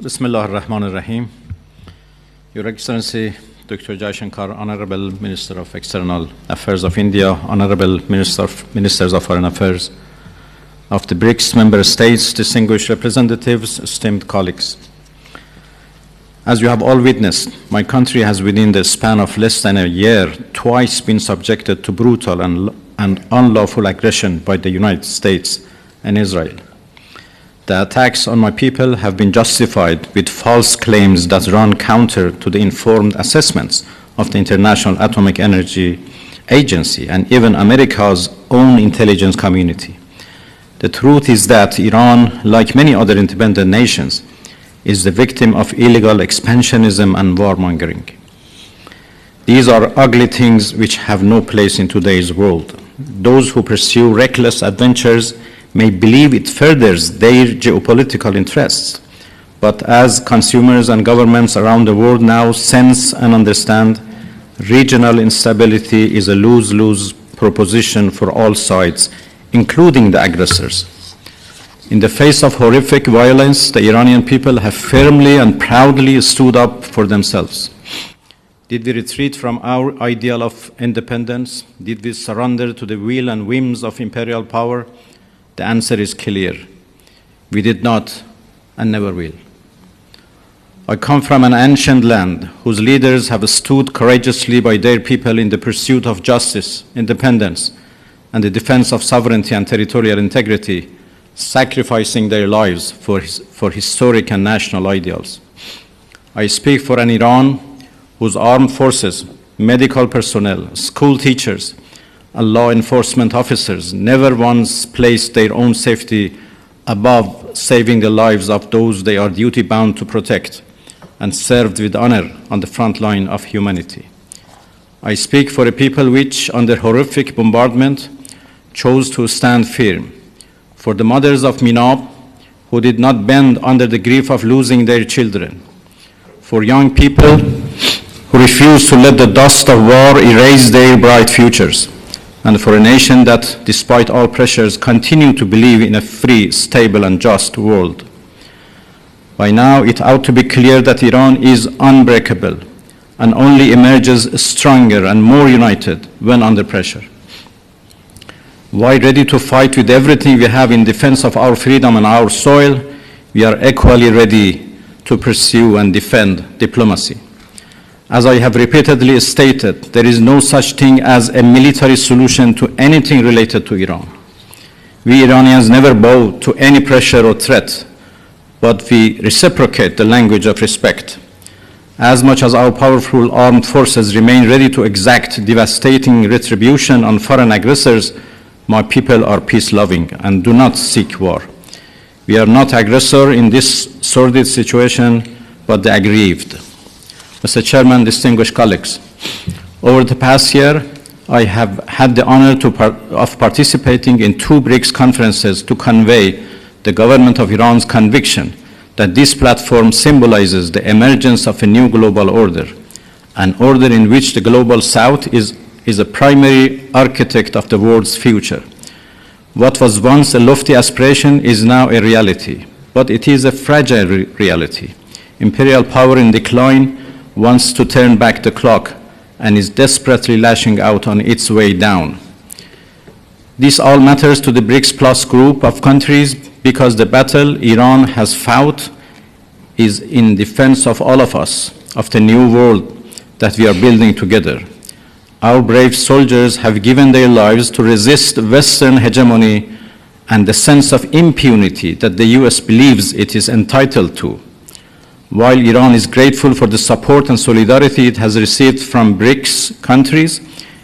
Bismillah ar-Rahman ar-Rahim. Your Excellency, Dr. Jaishankar, Honorable Minister of External Affairs of India, Honorable Ministers of Foreign Affairs of the BRICS member states, distinguished representatives, esteemed colleagues. As you have all witnessed, my country has within the span of less than a year twice been subjected to brutal and unlawful aggression by the United States and Israel. The attacks on my people have been justified with false claims that run counter to the informed assessments of the International Atomic Energy Agency and even America's own intelligence community. The truth is that Iran, like many other independent nations, is the victim of illegal expansionism and warmongering. These are ugly things which have no place in today's world. Those who pursue reckless adventures may believe it furthers their geopolitical interests. But as consumers and governments around the world now sense and understand, regional instability is a lose-lose proposition for all sides, including the aggressors. In the face of horrific violence, the Iranian people have firmly and proudly stood up for themselves. Did we retreat from our ideal of independence? Did we surrender to the will and whims of imperial power? The answer is clear. We did not and never will. I come from an ancient land whose leaders have stood courageously by their people in the pursuit of justice, independence, and the defense of sovereignty and territorial integrity, sacrificing their lives for historic and national ideals. I speak for an Iran whose armed forces, medical personnel, school teachers, and law enforcement officers never once placed their own safety above saving the lives of those they are duty-bound to protect and served with honor on the front line of humanity. I speak for a people which, under horrific bombardment, chose to stand firm, for the mothers of Minab who did not bend under the grief of losing their children, for young people who refused to let the dust of war erase their bright futures, and for a nation that, despite all pressures, continue to believe in a free, stable, and just world. By now, it ought to be clear that Iran is unbreakable and only emerges stronger and more united when under pressure. While ready to fight with everything we have in defense of our freedom and our soil, we are equally ready to pursue and defend diplomacy. As I have repeatedly stated, there is no such thing as a military solution to anything related to Iran. We Iranians never bow to any pressure or threat, but we reciprocate the language of respect. As much as our powerful armed forces remain ready to exact devastating retribution on foreign aggressors, my people are peace-loving and do not seek war. We are not aggressor in this sordid situation, but the aggrieved. Mr. Chairman, distinguished colleagues, over the past year, I have had the honor of participating in 2 BRICS conferences to convey the government of Iran's conviction that this platform symbolizes the emergence of a new global order, an order in which the global South is a primary architect of the world's future. What was once a lofty aspiration is now a reality, but it is a fragile reality. Imperial power in decline wants to turn back the clock and is desperately lashing out on its way down. This all matters to the BRICS Plus group of countries because the battle Iran has fought is in defense of all of us, of the new world that we are building together. Our brave soldiers have given their lives to resist Western hegemony and the sense of impunity that the US believes it is entitled to. While Iran is grateful for the support and solidarity it has received from BRICS countries,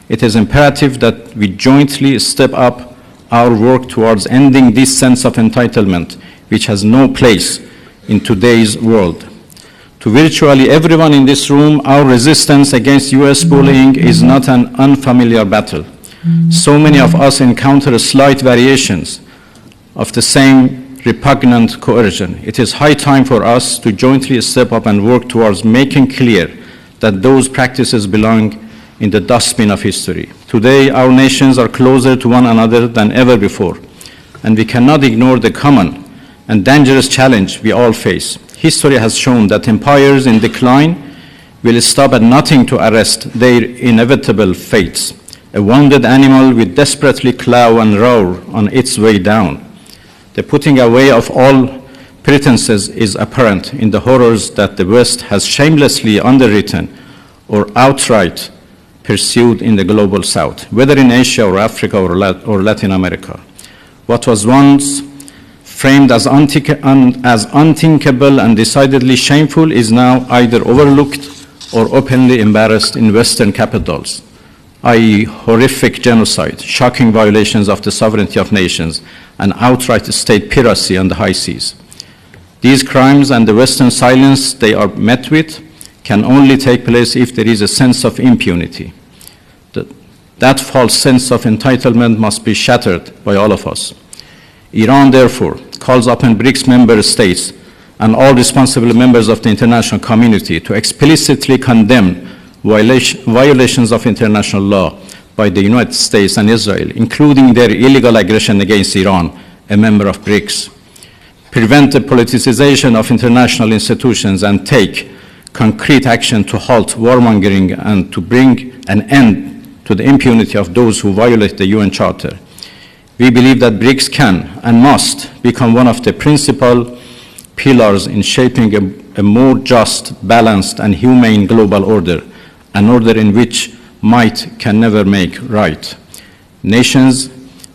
it is imperative that we jointly step up our work towards ending this sense of entitlement, which has no place in today's world. To virtually everyone in this room, our resistance against US bullying is not an unfamiliar battle. So many of us encounter slight variations of the same repugnant coercion. It is high time for us to jointly step up and work towards making clear that those practices belong in the dustbin of history. Today, our nations are closer to one another than ever before, and we cannot ignore the common and dangerous challenge we all face. history has shown that empires in decline will stop at nothing to arrest their inevitable fates. A wounded animal will desperately claw and roar on its way down. The putting away of all pretenses is apparent in the horrors that the West has shamelessly underwritten or outright pursued in the global South, whether in Asia or Africa or Latin America. What was once framed as unthinkable and decidedly shameful is now either overlooked or openly embarrassed in Western capitals, i.e. horrific genocide, shocking violations of the sovereignty of nations, and outright state piracy on the high seas. These crimes and the Western silence they are met with can only take place if there is a sense of impunity. That false sense of entitlement must be shattered by all of us. Iran, therefore, calls upon BRICS member states and all responsible members of the international community to explicitly condemn violations of international law by the United States and Israel, including their illegal aggression against Iran, a member of BRICS, prevent the politicization of international institutions, and take concrete action to halt warmongering and to bring an end to the impunity of those who violate the UN Charter. We believe that BRICS can and must become one of the principal pillars in shaping a more just, balanced, and humane global order, an order in which might can never make right. Nations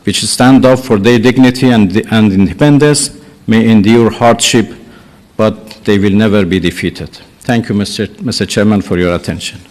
which stand up for their dignity and independence may endure hardship, but they will never be defeated. Thank you, Mr. Chairman, for your attention.